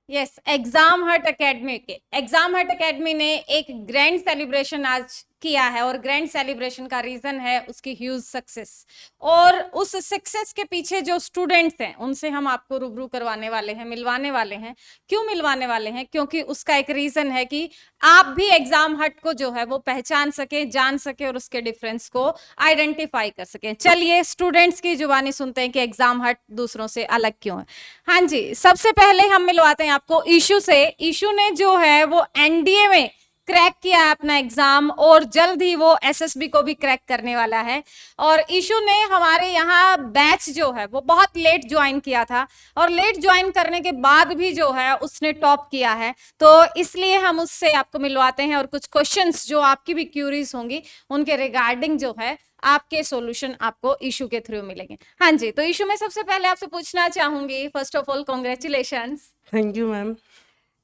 Yes, exam हट academy ने एक ग्रैंड सेलिब्रेशन आज किया है, और ग्रैंड सेलिब्रेशन का रीजन है उसकी ह्यूज सक्सेस। और उस सक्सेस के पीछे जो स्टूडेंट्स हैं उनसे हम आपको रूबरू करवाने वाले हैं, मिलवाने वाले हैं। क्यों मिलवाने वाले हैं? क्योंकि उसका एक रीजन है कि आप भी एग्जाम हट को जो है वो पहचान सके, जान सके, और उसके डिफरेंस को आइडेंटिफाई कर सके। चलिए स्टूडेंट्स की जुबानी सुनते हैं कि एग्जाम हट दूसरों से अलग क्यों है। हाँ जी, सबसे पहले हम मिलवाते हैं आपको ईशू से। ईशू ने जो है वो एनडीए में क्रैक किया है अपना एग्जाम, और जल्द ही वो एसएसबी को भी क्रैक करने वाला है। और ईशू ने हमारे यहाँ बैच जो है वो बहुत लेट ज्वाइन किया था, और लेट ज्वाइन करने के बाद भी जो है उसने टॉप किया है। तो इसलिए हम उससे आपको मिलवाते हैं, और कुछ क्वेश्चंस जो आपकी भी क्यूरीज होंगी उनके रिगार्डिंग जो है आपके सॉल्यूशन आपको इशू के थ्रू मिलेंगे। हाँ जी, तो इशू में सबसे पहले आपसे पूछना चाहूंगी, first of all congratulations. Thank you ma'am.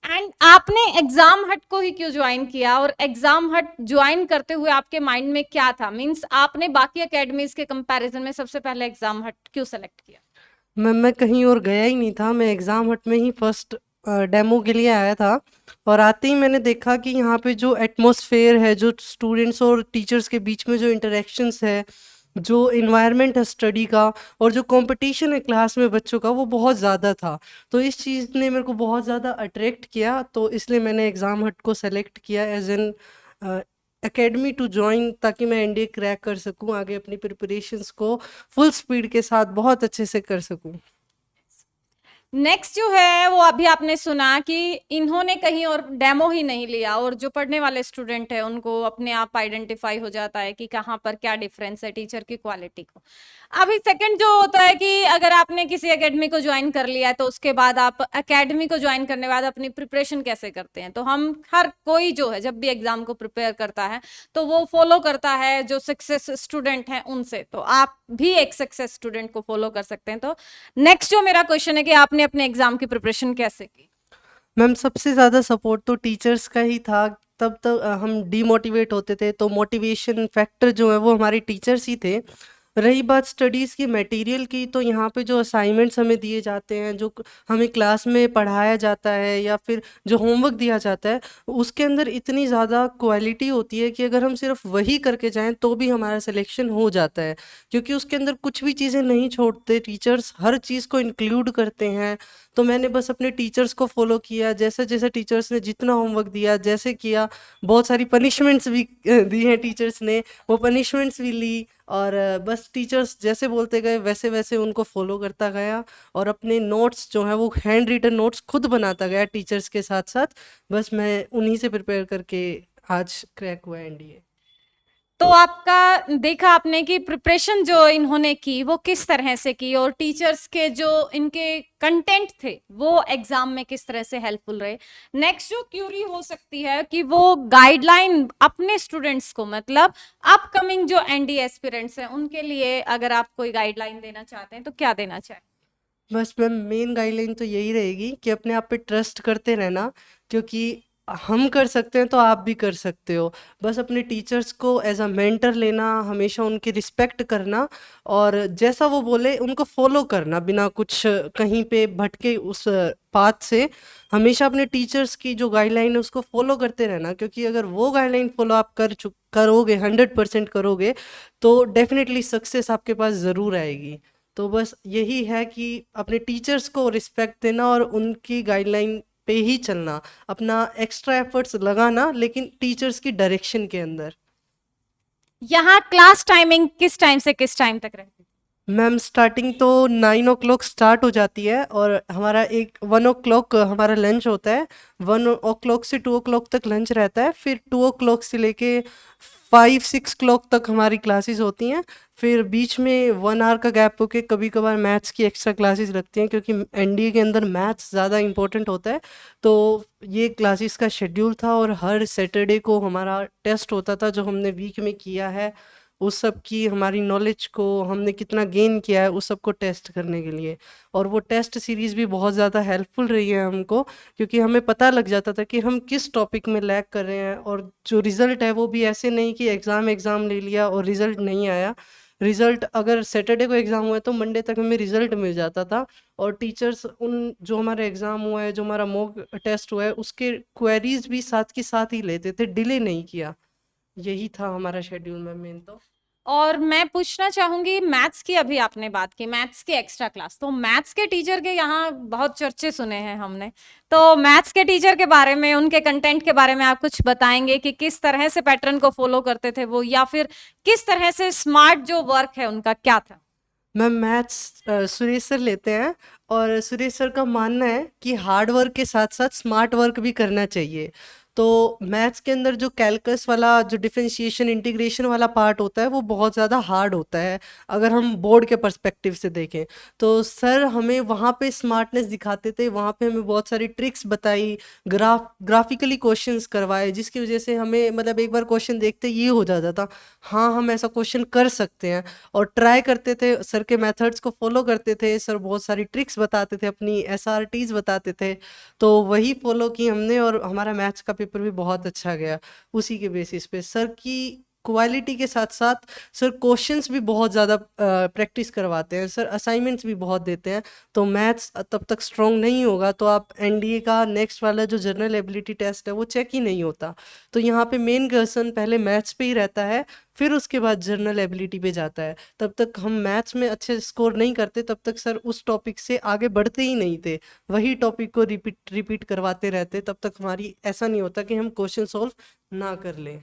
And आपने एग्जाम हट को ही क्यों ज्वाइन किया, और एग्जाम हट ज्वाइन करते हुए आपके माइंड में क्या था? मींस आपने बाकी एकेडमीज के कंपैरिजन में सबसे पहले एग्जाम हट क्यों सेलेक्ट किया? मैम मैं कहीं और गया ही नहीं था, मैं एग्ज़ाम हट में ही फर्स्ट डेमो के लिए आया था। और आते ही मैंने देखा कि यहाँ पे जो एटमॉस्फेयर है, जो स्टूडेंट्स और टीचर्स के बीच में जो इंटरेक्शंस है, जो इन्वायरमेंट है स्टडी का, और जो कंपटीशन है क्लास में बच्चों का, वो बहुत ज़्यादा था। तो इस चीज़ ने मेरे को बहुत ज़्यादा अट्रैक्ट किया, तो इसलिए मैंने एग्ज़ाम हट को सेलेक्ट किया as an academy to join, ताकि मैं एनडीए क्रैक कर सकूँ, आगे अपनी प्रिपरेशंस को फुल स्पीड के साथ बहुत अच्छे से कर सकूँ। नेक्स्ट जो है वो अभी आपने सुना कि इन्होंने कहीं और डेमो ही नहीं लिया, और जो पढ़ने वाले स्टूडेंट है उनको अपने आप आइडेंटिफाई हो जाता है कि कहाँ पर क्या डिफरेंस है टीचर की क्वालिटी को। अभी सेकंड जो होता है कि अगर आपने किसी एकेडमी को ज्वाइन कर लिया है तो उसके बाद आप एकेडमी को ज्वाइन करने के बाद अपनी प्रिपरेशन कैसे करते हैं? तो हम हर कोई जो है जब भी एग्जाम को प्रिपेयर करता है तो वो फॉलो करता है जो सक्सेस स्टूडेंट हैं उनसे। तो आप भी एक सक्सेस स्टूडेंट को फॉलो कर सकते हैं। तो नेक्स्ट जो मेरा क्वेश्चन है कि आपने अपने एग्जाम की प्रिपरेशन कैसे की? मैम सबसे ज़्यादा सपोर्ट तो टीचर्स का ही था। तब तक हम डीमोटिवेट होते थे, तो मोटिवेशन फैक्टर जो है वो हमारे टीचर्स ही थे। रही बात स्टडीज़ की, मटेरियल की, तो यहाँ पे जो असाइनमेंट्स हमें दिए जाते हैं, जो हमें क्लास में पढ़ाया जाता है, या फिर जो होमवर्क दिया जाता है, उसके अंदर इतनी ज़्यादा क्वालिटी होती है कि अगर हम सिर्फ वही करके जाएं तो भी हमारा सिलेक्शन हो जाता है। क्योंकि उसके अंदर कुछ भी चीज़ें नहीं छोड़ते, टीचर्स हर चीज़ को इंक्लूड करते हैं। तो मैंने बस अपने टीचर्स को फॉलो किया, जैसे जैसे टीचर्स ने जितना होमवर्क दिया जैसे किया। बहुत सारी पनिशमेंट्स भी दी हैं टीचर्स ने, वो पनिशमेंट्स भी ली। और बस टीचर्स जैसे बोलते गए वैसे वैसे उनको फॉलो करता गया, और अपने नोट्स जो हैं वो हैंड रिटन नोट्स खुद बनाता गया टीचर्स के साथ साथ। बस मैं उन्हीं से प्रिपेयर करके आज क्रैक हुआ एनडीए। तो आपका देखा आपने कि प्रिपरेशन जो इन्होंने की वो किस तरह से की, और टीचर्स के जो इनके कंटेंट थे वो एग्जाम में किस तरह से हेल्पफुल रहे। नेक्स्ट जो क्यूरी हो सकती है कि वो गाइडलाइन अपने स्टूडेंट्स को, मतलब अपकमिंग जो एनडीए एस्पिरेंट्स हैं उनके लिए अगर आप कोई गाइडलाइन देना चाहते हैं तो क्या देना चाहें? बस मैम मेन गाइडलाइन तो यही रहेगी कि अपने आप पे ट्रस्ट करते रहना, क्योंकि हम कर सकते हैं तो आप भी कर सकते हो। बस अपने टीचर्स को एज अ मेंटर लेना, हमेशा उनकी रिस्पेक्ट करना, और जैसा वो बोले उनको फॉलो करना, बिना कुछ कहीं पे भटके उस पाथ से। हमेशा अपने टीचर्स की जो गाइडलाइन है उसको फॉलो करते रहना, क्योंकि अगर वो गाइडलाइन फॉलो आप करोगे, 100% करोगे, तो डेफिनेटली सक्सेस आपके पास ज़रूर आएगी। तो बस यही है कि अपने टीचर्स को रिस्पेक्ट देना और उनकी गाइडलाइन पे ही चलना, अपना एक्स्ट्रा एफर्ट्स लगाना, लेकिन टीचर्स की डायरेक्शन के अंदर। यहाँ क्लास टाइमिंग किस टाइम से किस टाइम तक रहती है? मैम स्टार्टिंग तो 9 o'clock स्टार्ट हो जाती है, और हमारा 1 o'clock हमारा लंच होता है। 1 o'clock से 2 o'clock तक लंच रहता है, फिर 2 o'clock से लेके 5-6 o'clock तक हमारी क्लासेस होती हैं। फिर बीच में 1 hour का गैप होके कभी कभार मैथ्स की एक्स्ट्रा क्लासेस लगती हैं, क्योंकि एनडीए के अंदर मैथ्स ज़्यादा इंपॉर्टेंट होता है। तो ये क्लासेस का शेड्यूल था, और हर सैटरडे को हमारा टेस्ट होता था जो हमने वीक में किया है, उस सब की हमारी नॉलेज को हमने कितना गेन किया है उस सब को टेस्ट करने के लिए। और वो टेस्ट सीरीज़ भी बहुत ज़्यादा हेल्पफुल रही है हमको, क्योंकि हमें पता लग जाता था कि हम किस टॉपिक में लैग कर रहे हैं। और जो रिज़ल्ट है वो भी ऐसे नहीं कि एग्ज़ाम एग्ज़ाम ले लिया और रिज़ल्ट नहीं आया। रिजल्ट अगर सैटरडे को एग्ज़ाम हुआ है तो मंडे तक हमें रिजल्ट मिल जाता था। और टीचर्स उन जो हमारा एग्ज़ाम हुआ है, जो हमारा मॉक टेस्ट हुआ है, उसके क्वेरीज भी साथ के साथ ही लेते थे, डिले नहीं किया। यही था हमारा शेड्यूल मैम मेन तो। और मैं पूछना चाहूंगी, मैथ्स की अभी आपने बात की, मैथ्स की एक्स्ट्रा क्लास, तो मैथ्स के टीचर के यहाँ बहुत चर्चे सुने हैं हमने, तो मैथ्स के टीचर के बारे में, उनके कंटेंट के बारे में आप कुछ बताएंगे कि किस तरह से पैटर्न को फॉलो करते थे वो, या फिर किस तरह से स्मार्ट जो वर्क है उनका क्या था? मैम मैथ्स सुरेश सर लेते हैं, और सुरेश सर का मानना है कि हार्ड वर्क के साथ साथ स्मार्ट वर्क भी करना चाहिए। तो मैथ्स के अंदर जो कैलकुलस वाला, जो डिफरेंशिएशन इंटीग्रेशन वाला पार्ट होता है, वो बहुत ज़्यादा हार्ड होता है अगर हम बोर्ड के पर्सपेक्टिव से देखें। तो सर हमें वहाँ पे स्मार्टनेस दिखाते थे, वहाँ पे हमें बहुत सारी ट्रिक्स बताई, ग्राफिकली क्वेश्चंस करवाए, जिसकी वजह से हमें मतलब एक बार क्वेश्चन देखते ये हो जाता था, हाँ हम ऐसा क्वेश्चन कर सकते हैं। और ट्राई करते थे, सर के मेथड्स को फॉलो करते थे, सर बहुत सारी ट्रिक्स बताते थे, अपनी एसआरटीज बताते थे, तो वही फॉलो की हमने, और हमारा मैथ्स का पेपर भी बहुत अच्छा गया उसी के बेसिस पे। सर की क्वालिटी के साथ साथ सर क्वेश्चंस भी बहुत ज़्यादा प्रैक्टिस करवाते हैं, सर असाइनमेंट्स भी बहुत देते हैं। तो मैथ्स तब तक स्ट्रॉन्ग नहीं होगा तो आप एनडीए का नेक्स्ट वाला जो जनरल एबिलिटी टेस्ट है वो चेक ही नहीं होता। तो यहाँ पे मेन कंसर्न पहले मैथ्स पे ही रहता है, फिर उसके बाद जनरल एबिलिटी पे जाता है। तब तक हम मैथ्स में अच्छे स्कोर नहीं करते, तब तक सर उस टॉपिक से आगे बढ़ते ही नहीं थे, वही टॉपिक को रिपीट रिपीट करवाते रहते, तब तक हमारी ऐसा नहीं होता कि हम क्वेश्चन सॉल्व ना कर लें।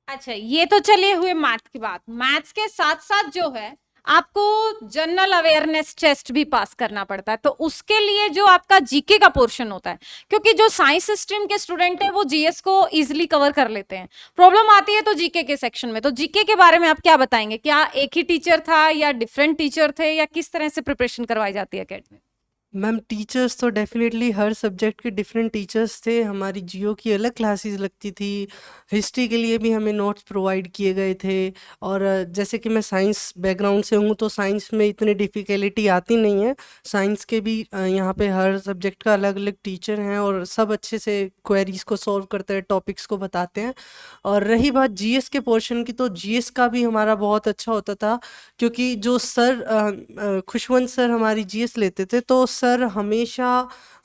अच्छा, ये तो चलिए हुए मैथ की बात। मैथ्स के साथ साथ जो है आपको जनरल अवेयरनेस टेस्ट भी पास करना पड़ता है, तो उसके लिए जो आपका जीके का पोर्शन होता है, क्योंकि जो साइंस स्ट्रीम के स्टूडेंट है वो जीएस को इजीली कवर कर लेते हैं, प्रॉब्लम आती है तो जीके के सेक्शन में। तो जीके के बारे में आप क्या बताएंगे, क्या एक ही टीचर था या डिफरेंट टीचर थे, या किस तरह से प्रिपरेशन करवाई जाती है अकेडमी? मैम टीचर्स तो डेफिनेटली हर सब्जेक्ट के डिफरेंट टीचर्स थे। हमारी जियो की अलग क्लासेस लगती थी, हिस्ट्री के लिए भी हमें नोट्स प्रोवाइड किए गए थे। और जैसे कि मैं साइंस बैकग्राउंड से हूँ तो साइंस में इतनी डिफ़िकल्टी आती नहीं है। साइंस के भी यहाँ पे हर सब्जेक्ट का अलग अलग टीचर हैं, और सब अच्छे से क्वेरीज को सॉल्व करते हैं, टॉपिक्स को बताते हैं। और रही बात जीएस के पोर्शन की, तो जीएस का भी हमारा बहुत अच्छा होता था, क्योंकि जो सर खुशवंत सर हमारी जीएस लेते थे, तो सर हमेशा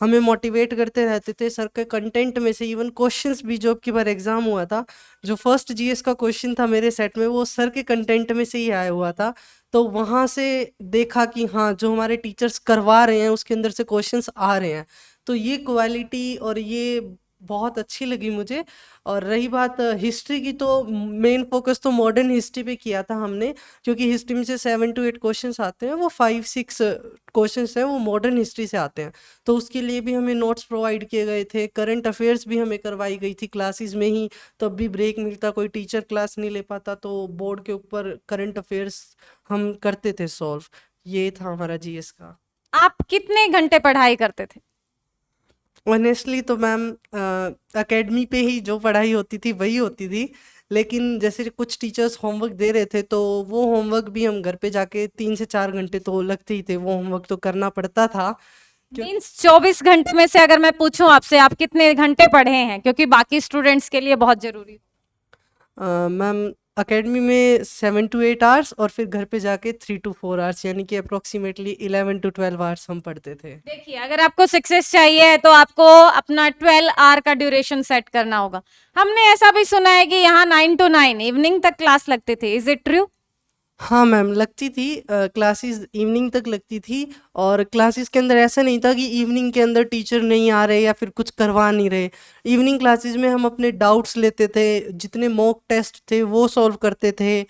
हमें मोटिवेट करते रहते थे। सर के कंटेंट में से इवन क्वेश्चंस भी, जो अब की बार एग्ज़ाम हुआ था, जो फर्स्ट जीएस का क्वेश्चन था मेरे सेट में, वो सर के कंटेंट में से ही आया हुआ था। तो वहाँ से देखा कि हाँ, जो हमारे टीचर्स करवा रहे हैं उसके अंदर से क्वेश्चंस आ रहे हैं। तो ये क्वालिटी और ये बहुत अच्छी लगी मुझे। और रही बात हिस्ट्री की, तो मेन फोकस तो मॉडर्न हिस्ट्री पे किया था हमने, क्योंकि हिस्ट्री में से 7 to 8 क्वेश्चंस आते हैं, वो 5-6 क्वेश्चंस हैं वो मॉडर्न हिस्ट्री से आते हैं। तो उसके लिए भी हमें नोट्स प्रोवाइड किए गए थे, करंट अफेयर्स भी हमें करवाई गई थी क्लासेस में ही। तब भी ब्रेक मिलता, कोई टीचर क्लास नहीं ले पाता, तो बोर्ड के ऊपर करंट अफेयर्स हम करते थे सॉल्व। ये था हमारा जीएस का। आप कितने घंटे पढ़ाई करते थे? ऑनेस्टली तो मैम एकेडमी पे ही जो पढ़ाई होती थी वही होती थी, लेकिन जैसे कुछ टीचर्स होमवर्क दे रहे थे तो वो होमवर्क भी हम घर पे जाके 3 से 4 घंटे तो लगते ही थे, वो होमवर्क तो करना पड़ता था। क्यों मीन्स 24 घंटे में से अगर मैं पूछूं आपसे, आप कितने घंटे पढ़े हैं, क्योंकि बाकी स्टूडेंट्स के लिए बहुत जरूरी है। मैम एकेडमी में 7 to 8 आवर्स, और फिर घर पे जाके 3 to 4 आवर्स, यानी कि अप्रोक्सीमेटली 11 to 12 आवर्स हम पढ़ते थे। देखिए, अगर आपको सक्सेस चाहिए है तो आपको अपना 12 आवर का ड्यूरेशन सेट करना होगा। हमने ऐसा भी सुना है कि यहाँ 9 to 9 इवनिंग तक क्लास लगते थे, इज इट ट्रू? हाँ मैम, लगती थी क्लासेस इवनिंग तक लगती थी। और क्लासेस के अंदर ऐसा नहीं था कि इवनिंग के अंदर टीचर नहीं आ रहे या फिर कुछ करवा नहीं रहे। इवनिंग क्लासेस में हम अपने डाउट्स लेते थे, जितने मॉक टेस्ट थे वो सॉल्व करते थे।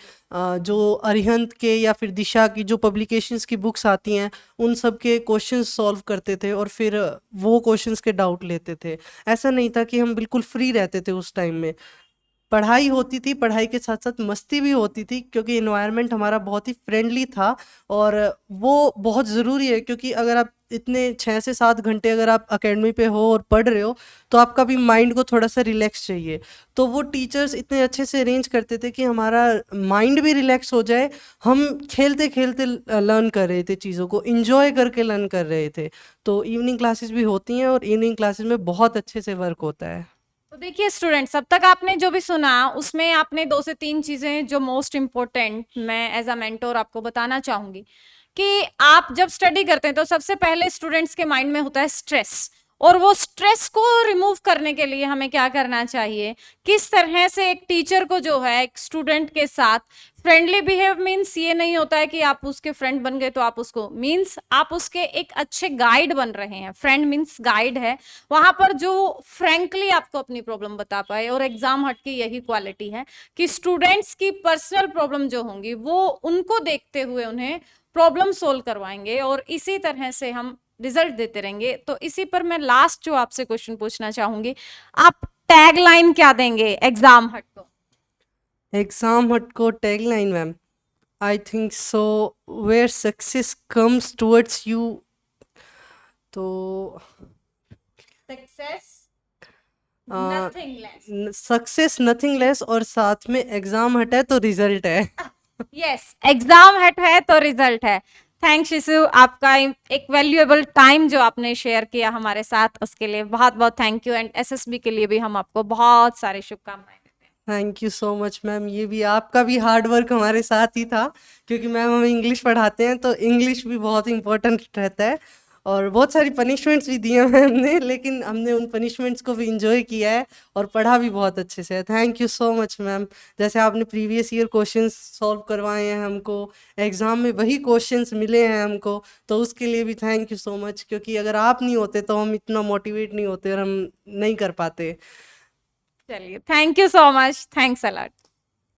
जो अरिहंत के या फिर दिशा की जो पब्लिकेशंस की बुक्स आती हैं, उन सब के क्वेश्चंस सॉल्व करते थे, और फिर वो क्वेश्चंस के डाउट लेते थे। ऐसा नहीं था कि हम बिल्कुल फ्री रहते थे उस टाइम में। पढ़ाई होती थी, पढ़ाई के साथ साथ मस्ती भी होती थी, क्योंकि इन्वायरमेंट हमारा बहुत ही फ्रेंडली था। और वो बहुत ज़रूरी है, क्योंकि अगर आप इतने 6 से 7 घंटे अगर आप एकेडमी पे हो और पढ़ रहे हो, तो आपका भी माइंड को थोड़ा सा रिलैक्स चाहिए। तो वो टीचर्स इतने अच्छे से अरेंज करते थे कि हमारा माइंड भी रिलैक्स हो जाए। हम खेलते खेलते लर्न कर रहे थे, चीज़ों को इंजॉय करके लर्न कर रहे थे। तो इवनिंग क्लासेस भी होती हैं, और इवनिंग क्लासेस में बहुत अच्छे से वर्क होता है। तो देखिए स्टूडेंट्स, अब तक आपने जो भी सुना उसमें आपने 2 से 3 चीजें जो मोस्ट इम्पोर्टेंट मैं एज अ मेंटोर आपको बताना चाहूंगी कि आप जब स्टडी करते हैं तो सबसे पहले स्टूडेंट्स के माइंड में होता है स्ट्रेस, और वो स्ट्रेस को रिमूव करने के लिए हमें क्या करना चाहिए, किस तरह से एक टीचर को जो है एक स्टूडेंट के साथ फ्रेंडली बिहेव, मीन्स ये नहीं होता है कि आप उसके फ्रेंड बन गए तो आप उसको, मीन्स आप उसके एक अच्छे गाइड बन रहे हैं, फ्रेंड मीन्स गाइड है, वहां पर जो फ्रैंकली आपको अपनी प्रॉब्लम बता पाए। और एग्जाम हट की यही क्वालिटी है कि स्टूडेंट्स की पर्सनल प्रॉब्लम जो होंगी वो उनको देखते हुए उन्हें प्रॉब्लम सोल्व करवाएंगे, और इसी तरह से हम रिजल्ट देते रहेंगे। तो इसी पर मैं लास्ट जो आपसे क्वेश्चन पूछना चाहूंगी, आप टैगलाइन क्या देंगे एग्जाम हट को? एग्जाम हट को tagline ma'am, I think so, where success comes towards you, तो success nothing less. Success nothing less, और साथ में एग्जाम हट है तो रिजल्ट है। यस, एग्जाम हट है तो रिजल्ट है। थैंक्स शिशु, आपका एक वैल्यूएबल टाइम जो आपने शेयर किया हमारे साथ उसके लिए बहुत बहुत थैंक यू, एंड एसएसबी के लिए भी हम आपको बहुत सारी शुभकामनाएं देते हैं। Thank you so much ma'am, ये भी आपका भी हार्ड वर्क हमारे साथ ही था, क्योंकि मैम हमें इंग्लिश पढ़ाते हैं तो इंग्लिश भी बहुत इंपॉर्टेंट रहता है, और बहुत सारी पनिशमेंट्स भी दी हैं मैम ने, लेकिन हमने उन पनिशमेंट्स को भी इंजॉय किया है और पढ़ा भी बहुत अच्छे से है। Thank you so much ma'am. जैसे आपने प्रीवियस ईयर क्वेश्चंस सॉल्व करवाए हैं हमको, एग्ज़ाम में वही क्वेश्चंस मिले हैं हमको, तो उसके लिए भी थैंक यू सो मच, क्योंकि अगर आप नहीं होते तो हम इतना मोटिवेट नहीं होते और हम नहीं कर पाते। चलिए, thank you so much, thanks a lot.